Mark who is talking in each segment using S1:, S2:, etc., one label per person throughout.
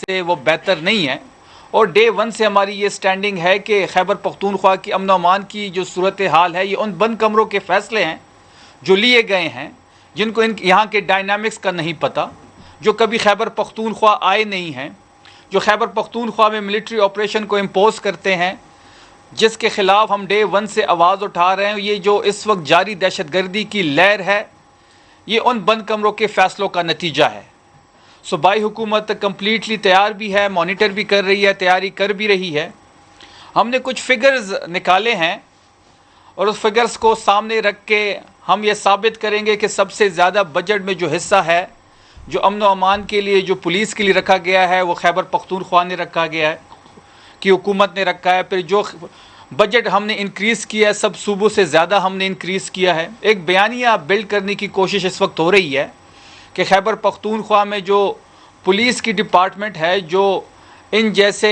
S1: سے وہ بہتر نہیں ہے، اور ڈے ون سے ہماری یہ سٹینڈنگ ہے کہ خیبر پختونخوا کی امن و امان کی جو صورتحال ہے، یہ ان بند کمروں کے فیصلے ہیں جو لیے گئے ہیں، جن کو یہاں کے ڈائنامکس کا نہیں پتہ، جو کبھی خیبر پختونخوا آئے نہیں ہیں، جو خیبر پختونخوا میں ملٹری آپریشن کو امپوز کرتے ہیں، جس کے خلاف ہم ڈے ون سے آواز اٹھا رہے ہیں۔ یہ جو اس وقت جاری دہشت گردی کی لہر ہے، یہ ان بند کمروں کے فیصلوں کا نتیجہ ہے۔ صوبائی حکومت کمپلیٹلی تیار بھی ہے، مانیٹر بھی کر رہی ہے، تیاری کر بھی رہی ہے۔ ہم نے کچھ فگرز نکالے ہیں، اور اس فگرز کو سامنے رکھ کے ہم یہ ثابت کریں گے کہ سب سے زیادہ بجٹ میں جو حصہ ہے، جو امن و امان کے لیے، جو پولیس کے لیے رکھا گیا ہے، وہ خیبر پختونخوا نے رکھا گیا ہے، کی حکومت نے رکھا ہے۔ پھر جو بجٹ ہم نے انکریز کیا ہے، سب صوبوں سے زیادہ ہم نے انکریز کیا ہے۔ ایک بیانیہ بلڈ کرنے کی کوشش اس وقت ہو رہی ہے کہ خیبر پختونخوا میں جو پولیس کی ڈپارٹمنٹ ہے، جو ان جیسے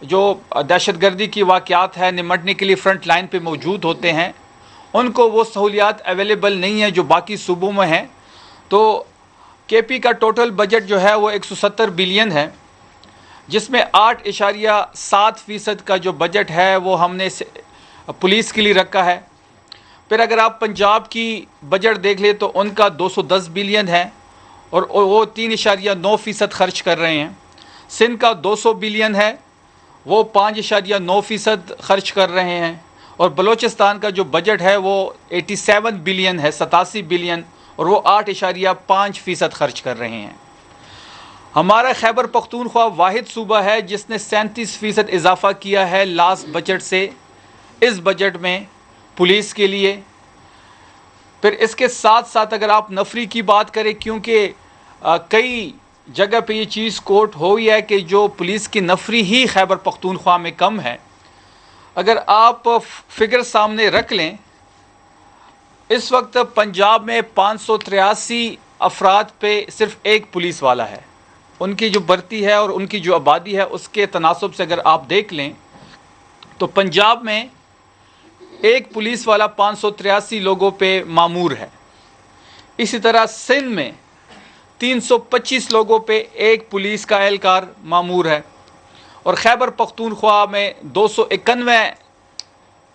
S1: جو دہشت گردی کی واقعات ہے نمٹنے کے لیے فرنٹ لائن پہ موجود ہوتے ہیں، ان کو وہ سہولیات اویلیبل نہیں ہیں جو باقی صوبوں میں ہیں۔ تو کے پی کا ٹوٹل بجٹ جو ہے وہ 170 بلین ہے، جس میں 8.7% کا جو بجٹ ہے وہ ہم نے پولیس کے لیے رکھا ہے۔ پھر اگر آپ پنجاب کی بجٹ دیکھ لیں تو ان کا 210 بلین ہے، اور وہ 3.9% خرچ کر رہے ہیں۔ سندھ کا 200 بلین ہے، وہ 5.9% خرچ کر رہے ہیں، اور بلوچستان کا جو بجٹ ہے وہ 87 بلین ہے، 87 بلین، اور وہ 8.5% خرچ کر رہے ہیں۔ ہمارا خیبر پختونخوا واحد صوبہ ہے جس نے 37% اضافہ کیا ہے لاسٹ بجٹ سے اس بجٹ میں پولیس کے لیے۔ پھر اس کے ساتھ ساتھ اگر آپ نفری کی بات کریں، کیونکہ کئی جگہ پہ یہ چیز کوٹ ہوئی ہے کہ جو پولیس کی نفری ہی خیبر پختونخوا میں کم ہے۔ اگر آپ فگر سامنے رکھ لیں، اس وقت پنجاب میں 583 افراد پہ صرف ایک پولیس والا ہے۔ ان کی جو بھرتی ہے اور ان کی جو آبادی ہے اس کے تناسب سے اگر آپ دیکھ لیں تو پنجاب میں ایک پولیس والا 583 لوگوں پہ مامور ہے۔ اسی طرح سندھ میں 325 لوگوں پہ ایک پولیس کا اہلکار مامور ہے، اور خیبر پختونخوا میں 291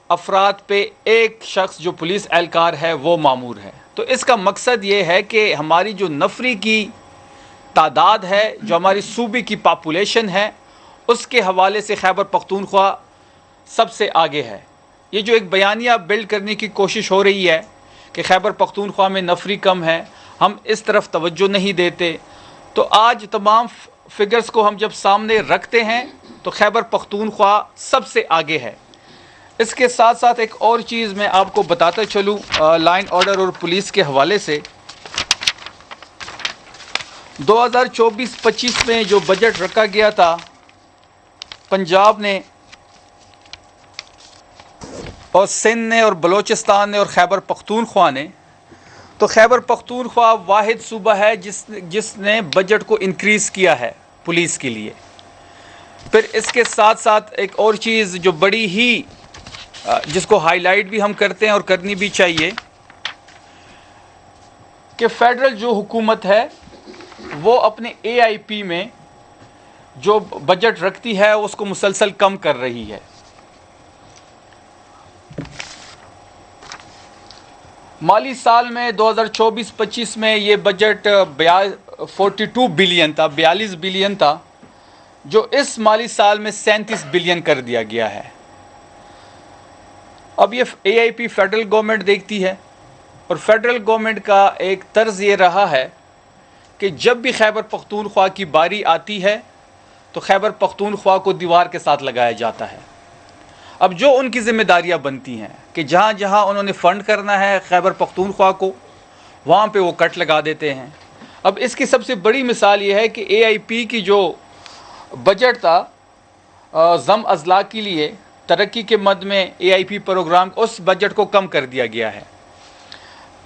S1: افراد پہ ایک شخص جو پولیس اہلکار ہے وہ مامور ہے۔ تو اس کا مقصد یہ ہے کہ ہماری جو نفری کی تعداد ہے، جو ہماری صوبے کی پاپولیشن ہے، اس کے حوالے سے خیبر پختونخوا سب سے آگے ہے۔ یہ جو ایک بیانیہ بلڈ کرنے کی کوشش ہو رہی ہے کہ خیبر پختونخوا میں نفری کم ہے، ہم اس طرف توجہ نہیں دیتے۔ تو آج تمام فگرز کو ہم جب سامنے رکھتے ہیں تو خیبر پختونخوا سب سے آگے ہے۔ اس کے ساتھ ساتھ ایک اور چیز میں آپ کو بتاتا چلوں لائن آرڈر اور پولیس کے حوالے سے۔ 2024-25 میں جو بجٹ رکھا گیا تھا پنجاب نے اور سندھ نے اور بلوچستان نے اور خیبر پختونخوا نے، تو خیبر پختونخوا واحد صوبہ ہے جس نے بجٹ کو انکریز کیا ہے پولیس کے لیے۔ پھر اس کے ساتھ ساتھ ایک اور چیز جو بڑی ہی جس کو ہائی لائٹ بھی ہم کرتے ہیں اور کرنی بھی چاہیے، کہ فیڈرل جو حکومت ہے وہ اپنے اے آئی پی میں جو بجٹ رکھتی ہے اس کو مسلسل کم کر رہی ہے۔ مالی سال میں 2024-25 میں یہ بجٹ 42 بلین تھا، 42 بلین تھا، جو اس مالی سال میں 37 بلین کر دیا گیا ہے۔ اب یہ اے آئی پی فیڈرل گورنمنٹ دیکھتی ہے، اور فیڈرل گورنمنٹ کا ایک طرز یہ رہا ہے کہ جب بھی خیبر پختونخوا کی باری آتی ہے تو خیبر پختونخوا کو دیوار کے ساتھ لگایا جاتا ہے۔ اب جو ان کی ذمہ داریاں بنتی ہیں کہ جہاں جہاں انہوں نے فنڈ کرنا ہے خیبر پختونخوا کو، وہاں پہ وہ کٹ لگا دیتے ہیں۔ اب اس کی سب سے بڑی مثال یہ ہے کہ اے آئی پی کی جو بجٹ تھا ضم اضلاع کے لیے ترقی کے مد میں اے آئی پی پروگرام، اس بجٹ کو کم کر دیا گیا ہے۔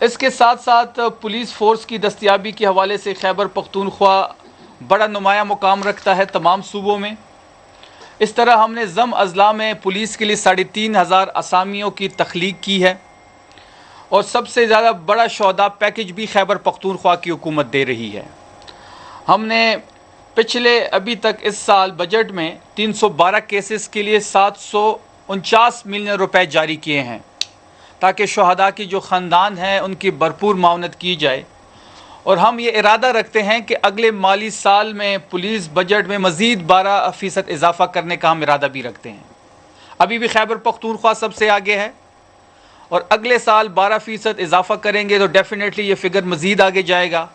S1: اس کے ساتھ ساتھ پولیس فورس کی دستیابی کے حوالے سے خیبر پختونخوا بڑا نمایاں مقام رکھتا ہے تمام صوبوں میں۔ اس طرح ہم نے ضم اضلاع میں پولیس کے لیے 3500 اسامیوں کی تخلیق کی ہے، اور سب سے زیادہ بڑا شہداء پیکج بھی خیبر پختونخوا کی حکومت دے رہی ہے۔ ہم نے پچھلے ابھی تک اس سال بجٹ میں 312 کیسز کے لیے 749 ملین روپے جاری کیے ہیں تاکہ شہداء کی جو خاندان ہیں ان کی بھرپور معاونت کی جائے، اور ہم یہ ارادہ رکھتے ہیں کہ اگلے مالی سال میں پولیس بجٹ میں مزید 12% اضافہ کرنے کا ہم ارادہ بھی رکھتے ہیں۔ ابھی بھی خیبر پختونخوا سب سے آگے ہے، اور اگلے سال 12% اضافہ کریں گے تو ڈیفینیٹلی یہ فگر مزید آگے جائے گا،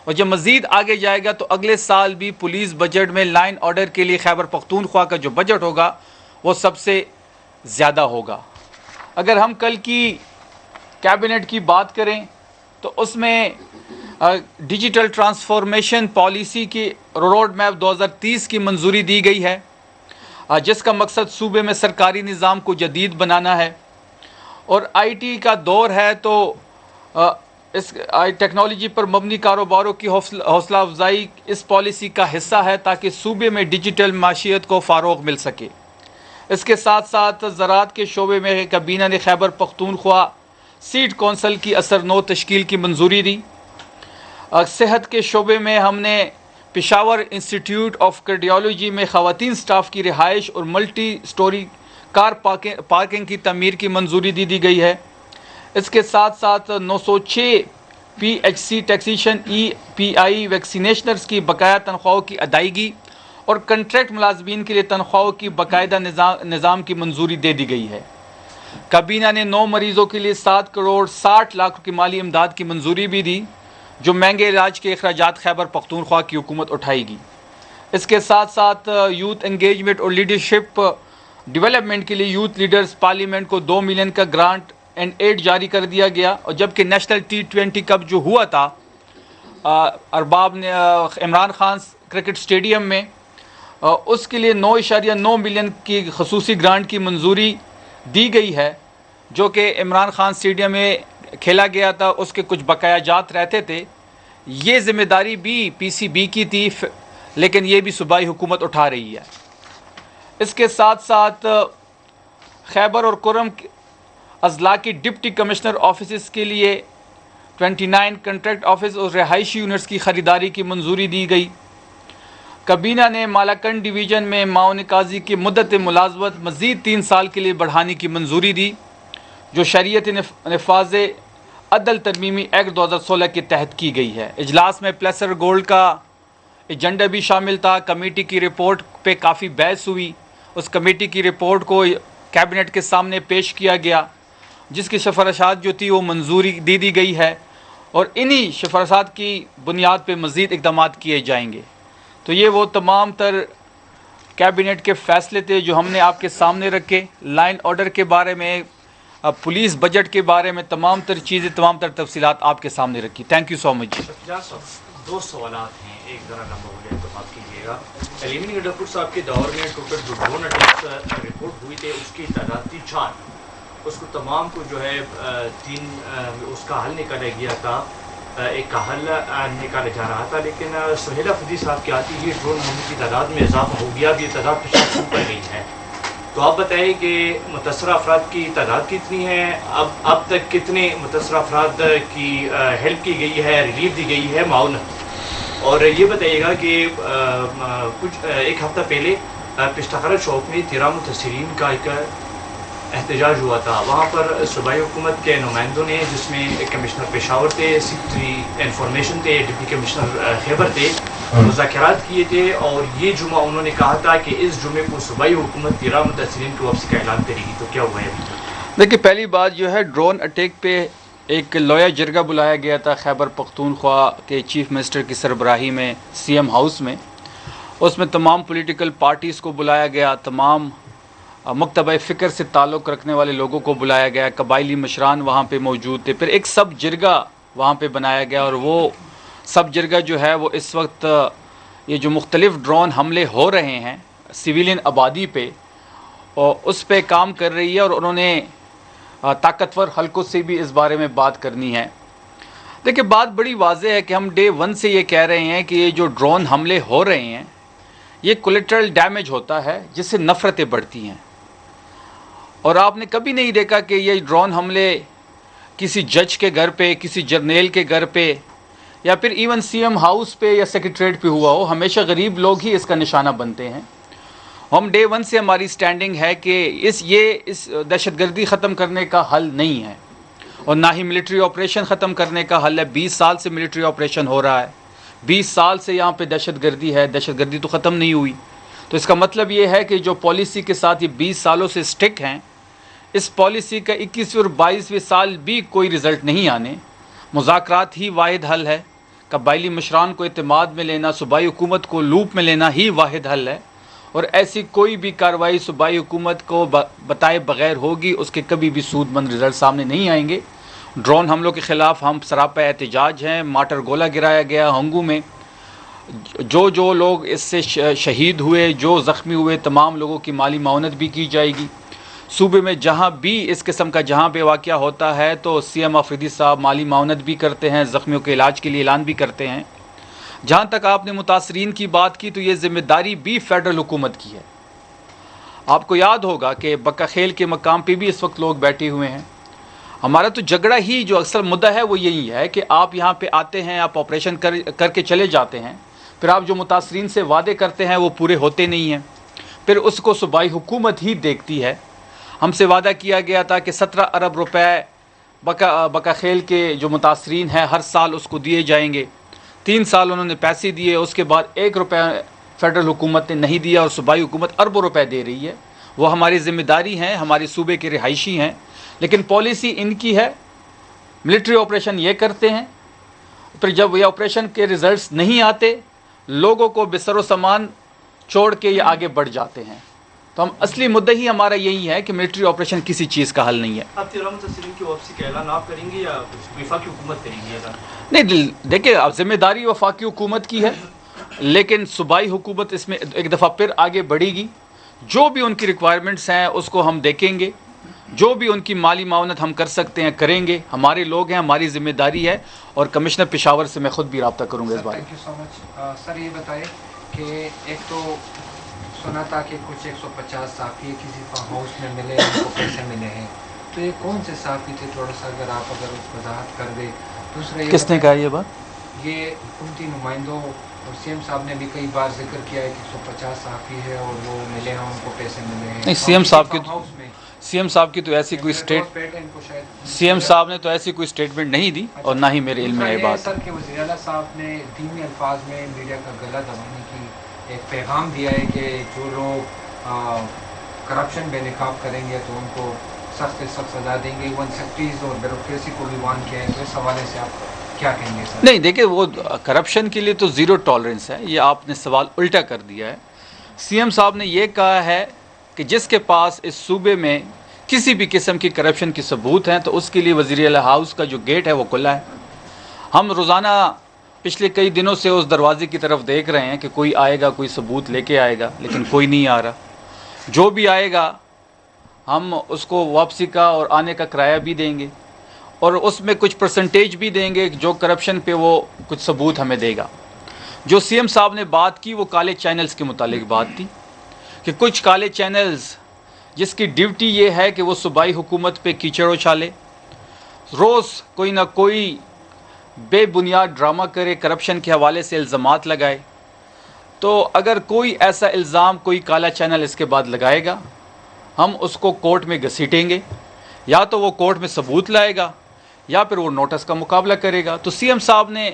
S1: اور جب مزید آگے جائے گا تو اگلے سال بھی پولیس بجٹ میں لائن آرڈر کے لیے خیبر پختونخوا کا جو بجٹ ہوگا وہ سب سے زیادہ ہوگا۔ اگر ہم کل کی کیبنٹ کی بات کریں تو اس میں ڈیجیٹل ٹرانسفارمیشن پالیسی کی روڈ میپ 2030 کی منظوری دی گئی ہے، جس کا مقصد صوبے میں سرکاری نظام کو جدید بنانا ہے، اور آئی ٹی کا دور ہے تو اس ٹیکنالوجی پر مبنی کاروباروں کی حوصلہ افزائی اس پالیسی کا حصہ ہے تاکہ صوبے میں ڈیجیٹل معیشت کو فروغ مل سکے۔ اس کے ساتھ ساتھ زراعت کے شعبے میں کابینہ نے خیبر پختونخوا سیڈ کونسل کی اثر نو تشکیل کی منظوری دی۔ صحت کے شعبے میں ہم نے پشاور انسٹیٹیوٹ آف کارڈیالوجی میں خواتین سٹاف کی رہائش اور ملٹی سٹوری کار پارکنگ کی تعمیر کی منظوری دی گئی ہے۔ اس کے ساتھ ساتھ 906 پی ایچ سی ٹیکسیشن ای پی آئی ویکسینیشنرز کی بقایا تنخواہوں کی ادائیگی اور کنٹریکٹ ملازمین کے لیے تنخواہوں کی باقاعدہ نظام کی منظوری دے دی گئی ہے۔ کابینہ نے 9 مریضوں کے لیے 7 کروڑ 60 لاکھ کی مالی امداد کی منظوری بھی دی، جو مہنگے علاج کے اخراجات خیبر پختونخوا کی حکومت اٹھائے گی۔ اس کے ساتھ ساتھ یوتھ انگیجمنٹ اور لیڈرشپ ڈیولپمنٹ کے لیے یوتھ لیڈرز پارلیمنٹ کو 2 ملین کا گرانٹ اینڈ ایڈ جاری کر دیا گیا، اور جبکہ نیشنل T20 کپ جو ہوا تھا ارباب نے عمران خان کرکٹ اسٹیڈیم میں، اس کے لیے 9.9 ملین کی خصوصی گرانٹ کی منظوری دی گئی ہے، جو کہ عمران خان اسٹیڈیم میں کھیلا گیا تھا، اس کے کچھ بقایا جات رہتے تھے۔ یہ ذمہ داری بھی PCB کی تھی، لیکن یہ بھی صوبائی حکومت اٹھا رہی ہے۔ اس کے ساتھ ساتھ خیبر اور کرم اضلاع کی ڈپٹی کمشنر آفیسز کے لیے 29 کنٹریکٹ آفس اور رہائشی یونٹس کی خریداری کی منظوری دی گئی۔ کابینہ نے مالاکنڈ ڈویژن میں معاون قاضی کی مدت ملازمت مزید 3 سال کے لیے بڑھانے کی منظوری دی، جو شریعت نفاذ عدل ترمیمی ایکٹ 2016 کے تحت کی گئی ہے۔ اجلاس میں پلیسر گولڈ کا ایجنڈا بھی شامل تھا۔ کمیٹی کی رپورٹ پہ کافی بحث ہوئی، اس کمیٹی کی رپورٹ کو کیبنٹ کے سامنے پیش کیا گیا، جس کی سفارشات جو تھی وہ منظوری دی گئی ہے، اور انہی سفارشات کی بنیاد پہ مزید اقدامات کیے جائیں گے۔ تو یہ وہ تمام تر کیبنٹ کے فیصلے تھے جو ہم نے آپ کے سامنے رکھے، لائن آرڈر کے بارے میں، پولیس بجٹ کے بارے میں، تمام تر چیزیں، تمام تر تفصیلات آپ کے سامنے رکھی۔ تھینک یو سو مچ۔
S2: دو سوالات ہیں، ایک ذرا لمبا ہو جائے تو بات کیجیے گا۔ علیمین گڈھپور صاحب کے دور میں ٹوٹل جو ڈرون اٹیکس رپورٹ ہوئی تھے اس کی تعداد تھی 4، اس کو تمام کو جو ہے 3 اس کا حل نکالا گیا تھا، ایک کا حل نکالا جا رہا تھا، لیکن سہیل افریدی صاحب کے آتی ہی ڈرون حملے کی تعداد میں اضافہ ہو گیا، اب یہ تعداد 50 پر گئی ہے۔ تو آپ بتائیں کہ متاثرہ افراد کی تعداد کتنی ہے، اب تک کتنے متاثرہ افراد کی ہیلپ کی گئی ہے، ریلیف دی گئی ہے، معاونت، اور یہ بتائیے گا کہ کچھ ایک ہفتہ پہلے پشتخرا چوک میں 13 متاثرین کا ایک احتجاج ہوا تھا، وہاں پر صوبائی حکومت کے نمائندوں نے، جس میں کمشنر پشاور تھے، سیکرٹری انفارمیشن تھے، ڈپٹی کمشنر خیبر تھے، مذاکرات کیے تھے، اور یہ جمعہ انہوں نے کہا تھا کہ اس جمعے کو صوبائی حکومت 13 متاثرین کی واپسی کا اعلان کرے گی۔ تو کیا ہوا ہے ابھی تک؟
S1: دیکھیے، پہلی بات جو ہے ڈرون اٹیک پہ ایک لویا جرگہ بلایا گیا تھا خیبر پختونخوا کے چیف منسٹر کی سربراہی میں CM ہاؤس میں، اس میں تمام پولیٹیکل پارٹیز کو بلایا گیا، تمام مکتبہ فکر سے تعلق رکھنے والے لوگوں کو بلایا گیا، قبائلی مشران وہاں پہ موجود تھے، پھر ایک سب جرگہ وہاں پہ بنایا گیا، اور وہ سب جرگہ جو ہے وہ اس وقت یہ جو مختلف ڈرون حملے ہو رہے ہیں سویلین آبادی پہ، اور اس پہ کام کر رہی ہے، اور انہوں نے طاقتور حلقوں سے بھی اس بارے میں بات کرنی ہے۔ دیکھیں، بات بڑی واضح ہے کہ ہم ڈے 1 سے یہ کہہ رہے ہیں کہ یہ جو ڈرون حملے ہو رہے ہیں یہ کولیٹرل ڈیمیج ہوتا ہے، جس سے نفرتیں بڑھتی ہیں، اور آپ نے کبھی نہیں دیکھا کہ یہ ڈرون حملے کسی جج کے گھر پہ، کسی جرنیل کے گھر پہ، या फिर इवन सीएम हाउस पे या सेक्रेटरीट पे हुआ हो, हमेशा गरीब लोग ही इसका निशाना बनते हैं। हम डे वन से हमारी स्टैंडिंग है कि इस दहशतगर्दी ख़त्म करने का हल नहीं है और ना ही मिलिट्री ऑपरेशन ख़त्म करने का हल है। 20 साल से मिलिट्री ऑपरेशन हो रहा है, 20 साल से यहाँ पे दहशतगर्दी है, दहशतगर्दी तो ख़त्म नहीं हुई। तो इसका मतलब ये है कि जो पॉलिसी के साथ ये 20 सालों से स्टिक हैं, इस पॉलिसी का 21वें और 22वें साल भी कोई रिज़ल्ट नहीं आने। मुज़ाकरात ही वाहिद हल है, कबायली मशरान को इत्तेमाद में लेना, सूबाई हुकूमत को लूप में लेना ही वाहिद हल है। और ऐसी कोई भी कार्रवाई सूबाई हुकूमत को बताए बगैर होगी, उसके कभी भी सूदमंद रिज़ल्ट सामने नहीं आएंगे। ड्रोन हमलों के ख़िलाफ़ हम सरापा एहतजाज हैं। माटर गोला गिराया गया हंगू में, जो लोग इससे शहीद हुए, जो ज़ख्मी हुए, तमाम लोगों की माली माउनत भी की जाएगी। सूबे में जहाँ भी इस किस्म का जहाँ पे वाक़या होता है तो सीएम आफरीदी साहब माली माउनत भी करते हैं, ज़ख्मियों के इलाज के लिए ऐलान भी करते हैं। जहाँ तक आपने मुतासरीन की बात की, तो ये ज़िम्मेदारी भी फ़ेडरल हुकूमत की है। आपको याद होगा कि बक्का खेल के मकाम पे भी इस वक्त लोग बैठे हुए हैं। हमारा तो झगड़ा ही जो अक्सर मुद्दा है वो यही है कि आप यहाँ पे आते हैं, आप ऑपरेशन करके चले जाते हैं, फिर आप जो मुतासरीन से वादे करते हैं वो पूरे होते नहीं हैं, फिर उसको सूबाई हुकूमत ही देखती है। हमसे वादा किया गया था कि 17 अरब रुपए बक्का खेल के जो मुतासरीन हैं हर साल उसको दिए जाएंगे। 3 साल उन्होंने पैसे दिए, उसके बाद 1 रुपया फ़ेडरल हुकूमत ने नहीं दिया और सूबाई हुकूमत अरबों रुपए दे रही है। वो हमारी ज़िम्मेदारी हैं, हमारे सूबे के रिहायशी हैं, लेकिन पॉलिसी इनकी है, मिलिट्री ऑपरेशन ये करते हैं, फिर जब ये ऑपरेशन के रिज़ल्ट्स नहीं आते, लोगों को बिसरो सामान छोड़ के ये आगे बढ़ जाते हैं। तो हम असली मुद्दा ही हमारा यही है कि मिलिट्री ऑपरेशन किसी चीज़ का हल नहीं है।
S2: आप 13 मुतासरीन की वापसी का ऐलान आप करेंगे या वफाकी हुकूमत करेंगी ऐलान?
S1: नहीं, देखिए, अब जिम्मेदारी वफाकी हुकूमत की है, लेकिन सूबाई हुकूमत इसमें एक दफ़ा फिर आगे बढ़ेगी। जो भी उनकी रिक्वायरमेंट्स हैं उसको हम देखेंगे, जो भी उनकी माली माउनत हम कर सकते हैं करेंगे। हमारे लोग हैं, हमारी ज़िम्मेदारी है, और कमिश्नर पेशावर से मैं ख़ुद भी रब्ता करूँगा इस बारे में।
S3: Thank you so much sir. ये बताएं कि एक तो सुना था कि कुछ 150 साफ़ी किसी फार्म हाउस में मिले, उनको पैसे मिले हैं, तो ये कौन से साफ़ी थे? थोड़ा सा अगर आप वजाहत कर दे। दूसरा,
S1: किसने कहा ये बात?
S3: ये हुकूमती नुमाइंदों और सीएम साहब ने भी कई बार जिक्र किया है कि 150 साफ़ी है और वो मिले हैं, उनको पैसे मिले हैं।
S1: नहीं, सीएम साहब की तो ऐसी कोई सीएम साहब ने तो ऐसी कोई स्टेटमेंट नहीं दी और ना ही मेरे इल्म में ये बात।
S3: सर के वज़ीर आला साहब ने धीमी अल्फाज में मीडिया का गला दबाने की एक पैगाम दिया है कि जो लोग करप्शन बेनकाब करेंगे तो उनको सख्त से सख्त सज़ा देंगे। वन सेक्रेटरीज और ब्यूरोक्रेसी को भी वार्न किया है। तो इस हवाले से आप क्या कहेंगे सर?
S1: नहीं, देखिए, वो करप्शन के लिए तो ज़ीरो टॉलरेंस है, ये आपने सवाल उल्टा कर दिया है। सीएम साहब ने ये कहा है कि जिसके पास इस सूबे में किसी भी किस्म की करप्शन की सबूत हैं तो उसके लिए वज़ीर आला हाउस का जो गेट है वो खुला है। हम रोज़ाना पिछले कई दिनों से उस दरवाज़े की तरफ देख रहे हैं कि कोई आएगा, कोई सबूत लेके आएगा, लेकिन कोई नहीं आ रहा। जो भी आएगा हम उसको वापसी का और आने का किराया भी देंगे और उसमें कुछ परसेंटेज भी देंगे जो करप्शन पे वो कुछ सबूत हमें देगा। जो सीएम साहब ने बात की वो काले चैनल्स के मुतालिक बात थी कि कुछ काले चैनल्स जिसकी ड्यूटी ये है कि वो सूबाई हुकूमत पे कीचड़ उछाले, रोज़ कोई ना कोई बेबुनियाद ड्रामा करे, करप्शन के हवाले से इल्ज़ामात लगाए। तो अगर कोई ऐसा इल्ज़ाम कोई काला चैनल इसके बाद लगाएगा, हम उसको कोर्ट में घसीटेंगे, या तो वो कोर्ट में सबूत लाएगा या फिर वो नोटिस का मुकाबला करेगा। तो सीएम साहब ने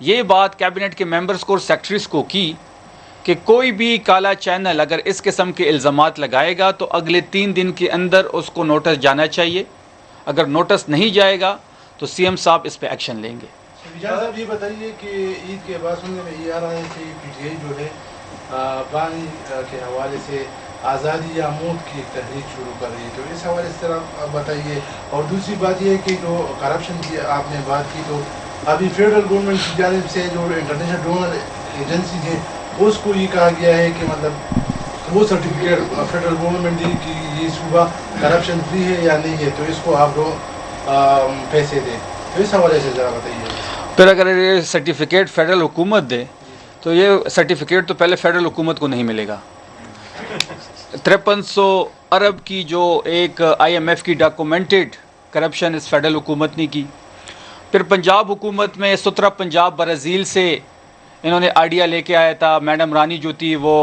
S1: ये बात कैबिनेट के मेंबर्स को और सेक्रेटरीज को की कि कोई भी काला चैनल अगर इस किस्म के इल्ज़ामात लगाएगा तो अगले 3 दिन के अंदर उसको नोटिस जाना चाहिए। अगर नोटिस नहीं जाएगा तो सीएम साहब इस पे एक्शन लेंगे।
S4: विजय साहब, ये बताइए कि ईद के बाद सुनने में ये आ रहा है कि पीटीआई जो है पानी के हवाले से आज़ादी या मौत की एक तहरीक शुरू कर रही है, तो इस हवाले से आप बताइए। और दूसरी बात ये है कि जो करप्शन की आपने बात की, तो अभी फेडरल गवर्नमेंट की जानिब से जो इंटरनेशनल डोनर एजेंसी है उसको ये कहा गया है कि मतलब वो सर्टिफिकेट फेडरल गवर्नमेंट दी कि ये सूबा करप्शन फ्री है या नहीं है, तो इसको आप लोग पैसे दें। तो इस हवाले से ज़रा बताइए।
S1: फिर अगर ये सर्टिफिकेट फेडरल हुकूमत दे तो ये सर्टिफिकेट तो पहले फेडरल हुकूमत को नहीं मिलेगा। 5300 अरब की जो एक IMF की डॉक्यूमेंटेड करप्शन इस फेडरल हुकूमत ने की, फिर पंजाब हुकूमत में सुतरा पंजाब ब्राज़ील से इन्होंने आइडिया लेके आया था। मैडम रानी जो थी वो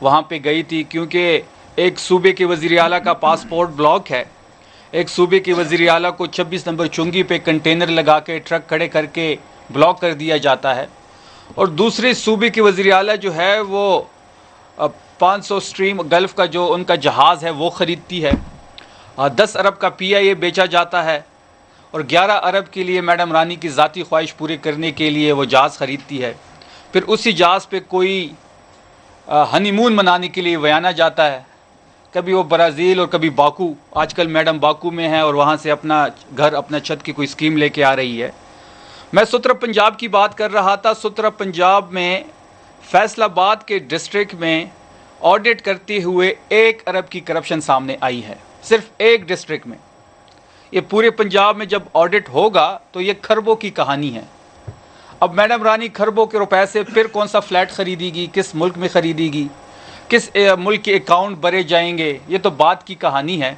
S1: वहाँ पे गई थी, क्योंकि एक सूबे के वज़ीर आला का पासपोर्ट ब्लॉक है। एक सूबे के वज़ीर आला को 26 नंबर चुंगी पे कंटेनर लगा के ट्रक खड़े करके ब्लॉक कर दिया जाता है, और दूसरे सूबे के वज़ीर आला जो है वो 500 स्ट्रीम गल्फ़ का जो उनका जहाज़ है वो ख़रीदती है। 10 अरब का PIA बेचा जाता है, और 11 अरब के लिए मैडम रानी की ज़ाती ख्वाहिश पूरी करने के लिए वो जहाज़ ख़रीदती है। फिर उसी जहाज़ पे कोई हनीमून मनाने के लिए वयाना जाता है, कभी वो ब्राज़ील और कभी बाकू। आजकल मैडम बाकू में है और वहाँ से अपना घर अपना छत की कोई स्कीम लेके आ रही है। मैं सुतरा पंजाब की बात कर रहा था। सुतरा पंजाब में फैसलाबाद के डिस्ट्रिक्ट में ऑडिट करते हुए 1 अरब की करप्शन सामने आई है, सिर्फ एक डिस्ट्रिक्ट में। ये पूरे पंजाब में जब ऑडिट होगा तो ये खरबों की कहानी है। अब मैडम रानी खरबों के रुपए से फिर कौन सा फ्लैट ख़रीदेगी, किस मुल्क में ख़रीदेगी, किस मुल्क के अकाउंट भरे जाएंगे, ये तो बात की कहानी है।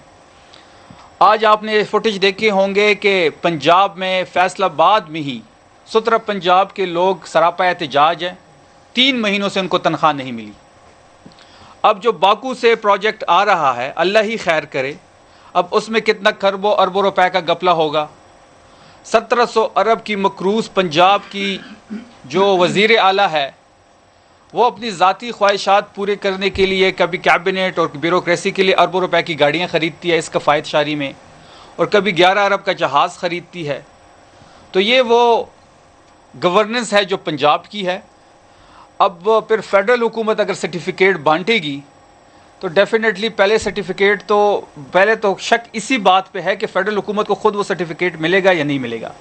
S1: आज आपने फुटेज देखे होंगे कि पंजाब में फैसलाबाद में ही सुतरा पंजाब के लोग सरापा एहतजाज हैं। 3 महीनों से उनको तनख्वाह नहीं मिली। अब जो बाकू से प्रोजेक्ट आ रहा है, अल्लाह ही खैर करे, अब उसमें कितना खरबों अरबों रुपए का गपला होगा। 1700 अरब की मकरूज़ पंजाब की जो वज़ीर आला है वो अपनी ज़ाती ख्वाहिशात पूरे करने के लिए कभी कैबिनेट और ब्यूरोक्रेसी के लिए अरबों रुपए की गाड़ियाँ ख़रीदती है इस कफ़ायत शारी में, और कभी 11 अरब का जहाज़ ख़रीदती है। तो ये वो गवर्नेंस है जो पंजाब की है। अब फिर फेडरल हुकूमत अगर सर्टिफिकेट बांटेगी तो डेफिनेटली पहले तो शक इसी बात पे है कि फेडरल हुकूमत को खुद वो सर्टिफिकेट मिलेगा या नहीं मिलेगा।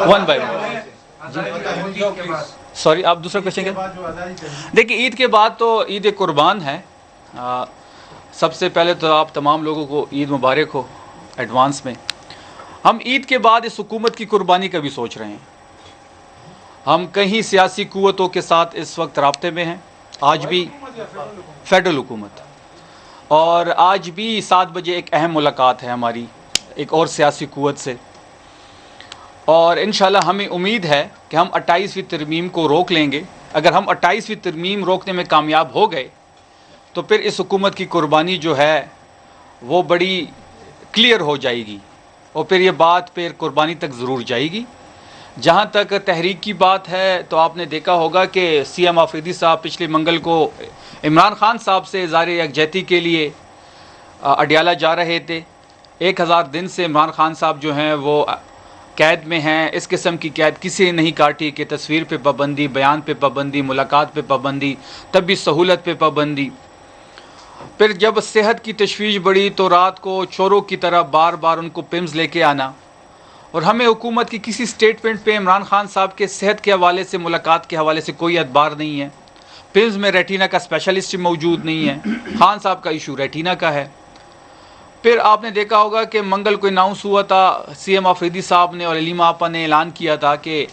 S1: One by one. सॉरी, आप दूसरा क्वेश्चन क्या? देखिए, ईद के बाद तो ईद कुर्बान है। सबसे पहले तो आप तमाम लोगों को ईद मुबारक हो एडवांस में। हम ईद के बाद इस हुकूमत की कुर्बानी का भी सोच रहे हैं। हम कई सियासी कुव्वतों के साथ इस वक्त राब्ते में हैं। आज भी फेडरल हुकूमत, और आज भी 7 बजे एक अहम मुलाकात है हमारी एक और सियासी कुव्वत से, और इंशाल्लाह हमें उम्मीद है कि हम 28वीं तरमीम को रोक लेंगे। अगर हम 28वीं तरमीम रोकने में कामयाब हो गए तो फिर इस हुकूमत की कुर्बानी जो है वो बड़ी क्लियर हो जाएगी, और फिर ये बात फिर कुर्बानी तक ज़रूर जाएगी। जहाँ तक तहरीक की बात है तो आपने देखा होगा कि CM आफरीदी साहब पिछले मंगल को इमरान खान साहब से इज़हार यकजहती के लिए अडियाला जा रहे थे। 1000 दिन से इमरान खान साहब जो हैं वो कैद में हैं। इस किस्म की कैद किसी ने नहीं काटी कि तस्वीर पे पाबंदी, बयान पे पाबंदी, मुलाकात पे पाबंदी, तभी सहूलत पे पाबंदी। फिर जब सेहत की तशवीश बढ़ी तो रात को चोरों की तरह बार बार उनको पिम्स लेके आना, और हमें हुकूमत की किसी स्टेटमेंट पे इमरान खान साहब के सेहत के हवाले से, मुलाकात के हवाले से कोई एतबार नहीं है। पिम्स में रेटिना का स्पेशलिस्ट मौजूद नहीं है। खान साहब का इशू रेटिना का है। फिर आपने देखा होगा कि मंगल को अनाउंस हुआ था, CM आफरीदी साहब ने और अलीमा आपा ने ऐलान किया था कि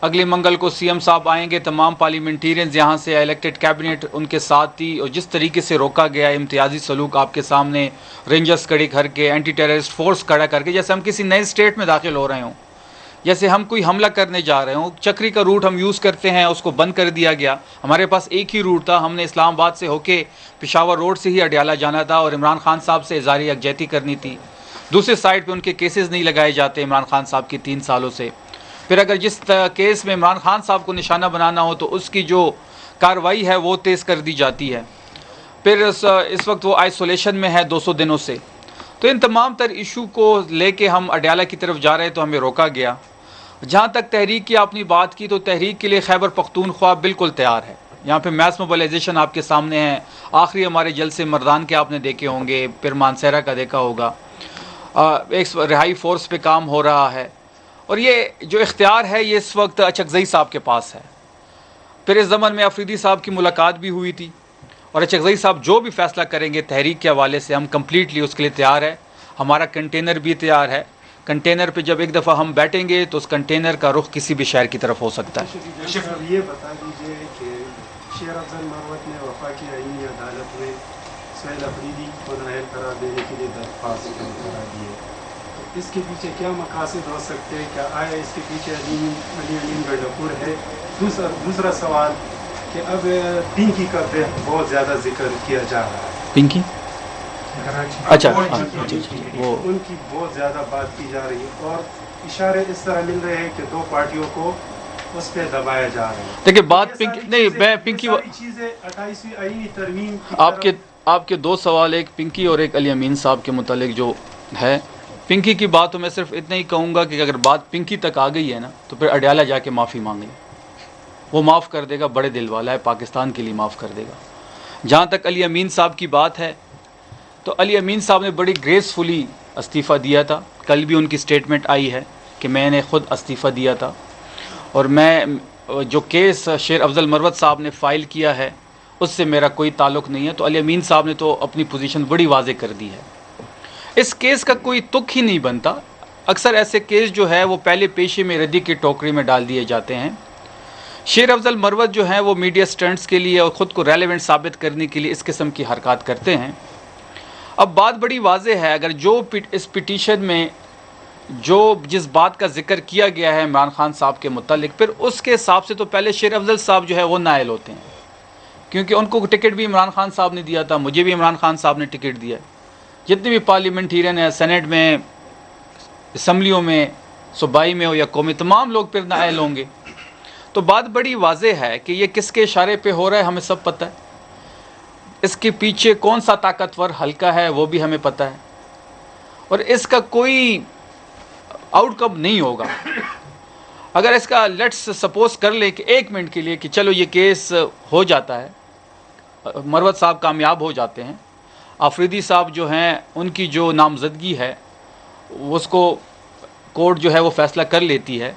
S1: अगले मंगल को CM साहब आएंगे। तमाम पार्लियामेंटेरियंस यहाँ से इलेक्टेड कैबिनेट उनके साथ थी, और जिस तरीके से रोका गया इम्तियाजी सलूक आपके सामने, रेंजर्स खड़ी करके, एंटी टेररिस्ट फोर्स खड़ा करके, जैसे हम किसी नए स्टेट में दाखिल हो रहे हों, जैसे हम कोई हमला करने जा रहे हों। चक्री का रूट हम यूज़ करते हैं, उसको बंद कर दिया गया। हमारे पास एक ही रूट था, हमने इस्लामाबाद से होके पेशावर रोड से ही अडियाला जाना था और इमरान खान साहब से इज़हार यकजहती करनी थी। दूसरी साइड पे उनके केसेस नहीं लगाए जाते इमरान खान साहब की 3 सालों से। फिर अगर जिस केस में इमरान खान साहब को निशाना बनाना हो तो उसकी जो कार्रवाई है वो तेज़ कर दी जाती है। फिर इस वक्त वो आइसोलेशन में है 200 दिनों से। तो इन तमाम तर इशू को लेके हम अडियाला की तरफ जा रहे तो हमें रोका गया। जहाँ तक तहरीक की आपने बात की, तो तहरीक के लिए खैबर पख्तूनख्वा बिल्कुल तैयार है। यहाँ पे मैस मोबिलाइजेशन आपके सामने है। आखिरी हमारे जलसे मर्दान के आपने देखे होंगे, फिर मानसहरा का देखा होगा। एक रिहाई फोर्स पे काम हो रहा है, और ये जो इख्तियार है ये इस वक्त अचकज़ई साहब के पास है। फिर इस ज़मन में आफरीदी साहब की मुलाकात भी हुई थी, और अचकज़ई साहब जो भी फ़ैसला करेंगे तहरीक के हवाले से हम कम्प्लीटली उसके लिए तैयार है। हमारा कंटेनर भी तैयार है। कंटेनर पे जब एक दफ़ा हम बैठेंगे तो उस कंटेनर का रुख किसी भी शहर की तरफ हो सकता है।
S5: ये बता दीजिए कि शेर अफजल मरवत ने वफाकी आईनी अदालत में सुहेल अफरीदी को नायब करार देने के लिए दरख्वास्त करार दी है। तो इसके पीछे क्या मकासद हो सकते हैं? क्या आया इसके पीछे अली अमीन गंडापुर है? दूसरा सवाल कि अब पिंकी का बहुत ज़्यादा जिक्र किया जा रहा है।
S1: पिंकी अच्छा वो
S5: उनकी बहुत ज़्यादा बात की जा रही है और इशारे इस तरह मिल रहे हैं कि दो पार्टियों को उस पर दबाया जा रहा है।
S1: देखिए बात पिंकी नहीं, मैं पिंकी
S5: चीज़ें 28वीं आईनी तरमीम की
S1: आपके दो सवाल, एक पिंकी और एक अली अमीन साहब के मुतालिक जो है। पिंकी की बात तो मैं सिर्फ इतना ही कहूँगा कि अगर बात पिंकी तक आ गई है ना तो फिर अडयाला जाके माफ़ी मांग ले, वो माफ़ कर देगा, बड़े दिल वाला है, पाकिस्तान के लिए माफ़ कर देगा। जहाँ तक अली अमीन साहब की बात है तो अली अमीन साहब ने बड़ी ग्रेसफुली इस्तीफ़ा दिया था। कल भी उनकी स्टेटमेंट आई है कि मैंने ख़ुद इस्तीफ़ा दिया था और मैं जो केस शेर अफजल मरवत साहब ने फ़ाइल किया है उससे मेरा कोई ताल्लुक़ नहीं है। तो अली अमीन साहब ने तो अपनी पोजीशन बड़ी वाज़े कर दी है। इस केस का कोई तुक ही नहीं बनता। अक्सर ऐसे केस जो है वो पहले पेशे में रद्दी की टोकरी में डाल दिए जाते हैं। शेर अफजल मरवत जो हैं वो मीडिया स्टंट्स के लिए और ख़ुद को रेलेवेंट साबित करने के लिए इस किस्म की हरकत करते हैं। अब बात बड़ी वाज़े है, अगर जो इस पिटीशन में जो जिस बात का जिक्र किया गया है इमरान खान साहब के मुतालिक, फिर उसके हिसाब से तो पहले शेर अफजल साहब जो है वो नायल होते हैं, क्योंकि उनको टिकट भी इमरान खान साहब ने दिया था, मुझे भी इमरान खान साहब ने टिकट दिया। जितने भी पार्लियामेंटेरियन हैं, सेनेट में, असम्बलियों में, सूबाई में हो या कौमी, तमाम लोग फिर नायल होंगे। तो बात बड़ी वाज़े है कि ये किसके इशारे पे हो रहा है हमें सब पता है। इसके पीछे कौन सा ताकतवर हल्का है वो भी हमें पता है और इसका कोई आउटकम नहीं होगा। अगर इसका लेट्स सपोज कर ले कि एक मिनट के लिए कि चलो ये केस हो जाता है, मरवत साहब कामयाब हो जाते हैं, आफरीदी साहब जो हैं उनकी जो नामजदगी है उसको कोर्ट जो है वो फ़ैसला कर लेती है,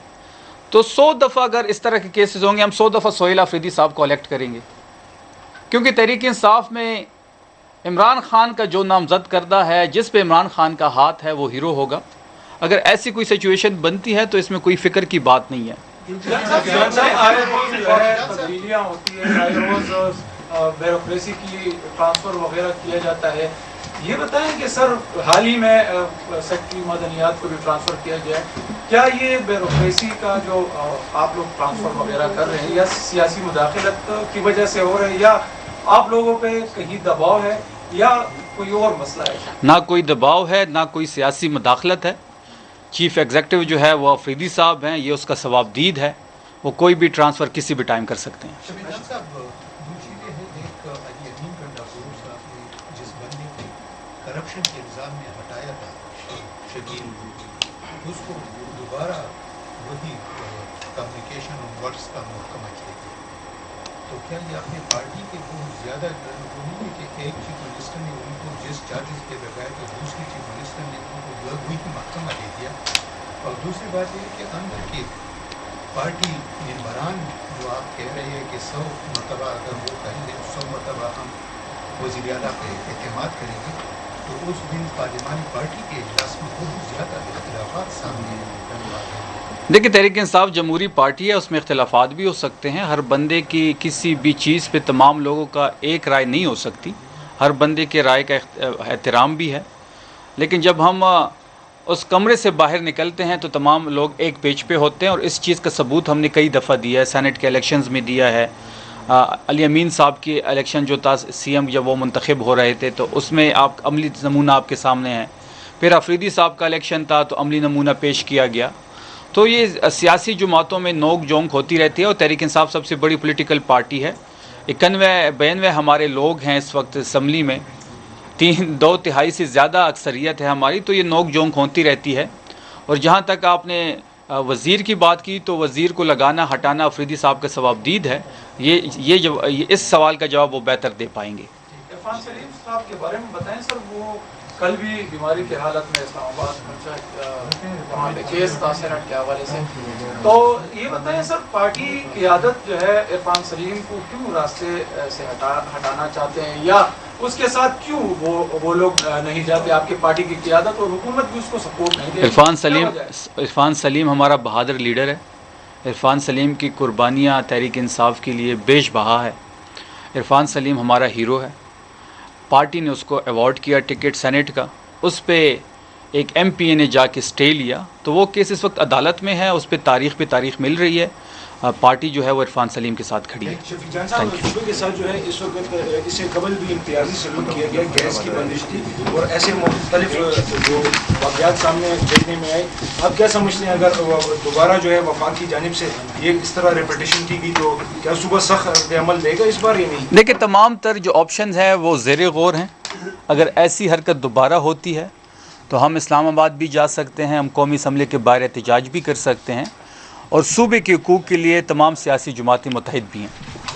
S1: तो 100 दफ़ा अगर इस तरह के केसेस होंगे हम 100 दफ़ा सोहेल आफरीदी साहब को इलेक्ट करेंगे, क्योंकि तहरीक इंसाफ में इमरान खान का जो नामजद करदा है, जिस पे इमरान खान का हाथ है, वो हीरो होगा। अगर ऐसी कोई सिचुएशन बनती है तो इसमें कोई फ़िक्र की बात नहीं है।
S6: तब्दीलियाँ होती है, ब्यूरोक्रेसी की ट्रांसफ़र वगैरह किया जाता है। ये बताएं कि सर हाल ही में सेक्रेटरी मदनियात को भी ट्रांसफ़र किया गया है, क्या ये ब्यूरोक्रेसी का जो आप लोग ट्रांसफ़र वगैरह कर रहे हैं या सियासी मुदाखलत की वजह से हो रहे हैं, या आप लोगों पे कहीं दबाव है या कोई और मसला है?
S1: ना कोई दबाव है, ना कोई सियासी मुदाखलत है। चीफ़ एग्जीक्यूटिव जो है वो आफरीदी साहब हैं, ये उसका सवाबदीद है, वो कोई भी ट्रांसफ़र किसी भी टाइम कर सकते हैं।
S7: करप्शन के इल्ज़ाम में हटाया था शकील, उसको दोबारा वही कम्युनिकेशन और वर्ड्स का महकमा किया गया। तो क्या ये अपनी पार्टी के बहुत ज़्यादा वो नहीं है कि एक चीफ मिनिस्टर ने उनको जिस चार्जेस पे लगाया तो दूसरी चीफ मिनिस्टर ने उनको वही महकमा दे दिया? और दूसरी बात ये है कि अंदर की पार्टी मेम्बरान जो आप कह रहे हैं कि 100 मरतबा अगर वो कहेंगे 100 मरतबा हम वज़ीर आला पे एतमाद करेंगे, तो उस दिन पार्लिमानी पार्टी के इजलास में बहुत ज़्यादा इख्तिलाफात सामने आए।
S1: देखिए तहरीक इंसाफ जमहूरी पार्टी है, उसमें इख्तिलाफात भी हो सकते हैं। हर बंदे की किसी भी चीज़ पे तमाम लोगों का एक राय नहीं हो सकती, हर बंदे के राय का एहतराम भी है। लेकिन जब हम उस कमरे से बाहर निकलते हैं तो तमाम लोग एक पेज पे होते हैं और इस चीज़ का सबूत हमने कई दफ़ा दिया है, सेनेट के इलेक्शंस में दिया है। अली अमीन साहब की इलेक्शन जो था सीएम जब वो मुंतखब हो रहे थे तो उसमें आप अमली नमूना आपके सामने है। फिर अफरीदी साहब का इलेक्शन था तो अमली नमूना पेश किया गया। तो ये सियासी जमातों में नोक जोंक होती रहती है और तहरीक इंसाफ सबसे बड़ी पॉलिटिकल पार्टी है। 91-92 हमारे लोग हैं इस वक्त असम्बली में, 2/3 से ज़्यादा अक्सरियत है हमारी, तो ये नोक जोंक होती रहती है। और जहाँ तक आपने वज़ीर की बात की तो वज़ीर को लगाना हटाना अफरीदी साहब का सवाबदीद है। ये इस सवाल का जवाब वो बेहतर दे पाएंगे।
S6: इरफान सलीम साहब के बारे में बताएं सर, वो कल भी बीमारी की हालत में इस्लामाबाद पहुंचा, वहाँ पे केस था सेनेट के हवाले से। तो ये बताएं सर, पार्टी क़ियादत जो है इरफान सलीम को क्यों रास्ते से हटाना चाहते हैं, या उसके साथ क्यों वो लोग नहीं जाते? आपकी पार्टी की क़ियादत और हुकूमत भी उसको सपोर्ट नहीं देती।
S1: इरफान सलीम हमारा बहादुर लीडर है। इरफान सलीम की कुर्बानियाँ तहरीक इंसाफ के लिए बेशबहा है। इरफान सलीम हमारा हीरो है। पार्टी ने उसको अवॉर्ड किया टिकट सेनेट का, उस पे एक एमपीए ने जाके स्टे लिया, तो वो केस इस वक्त अदालत में है, उस पे तारीख मिल रही है। पार्टी जो है वो इरफान सलीम के साथ खड़ी है।
S8: शफीक जान साहब, सूबे के साथ जो है इस वक्त इससे कबल भी इम्तियाजी सलूक किया गया, गैस की बंदिश थी और ऐसे मुख्तलिफ जो वाक़यात सामने देखने में आए, आप क्या समझते हैं अगर दोबारा जो है वफाक की जानिब से ये इस तरह रिपीटेशन की गई तो क्या सूबा सख्त अमल देगा इस बार या नहीं?
S1: देखिए, तमाम तर जो ऑप्शन है वो ज़ेर गौर हैं। अगर ऐसी हरकत दोबारा होती है तो हम इस्लामाबाद भी जा सकते हैं, हम कौमी असम्बली के बाहर एहतजाज भी कर सकते हैं, और सूबे के हकूक़ के लिए तमाम सियासी जमातें मुत्तहिद भी हैं।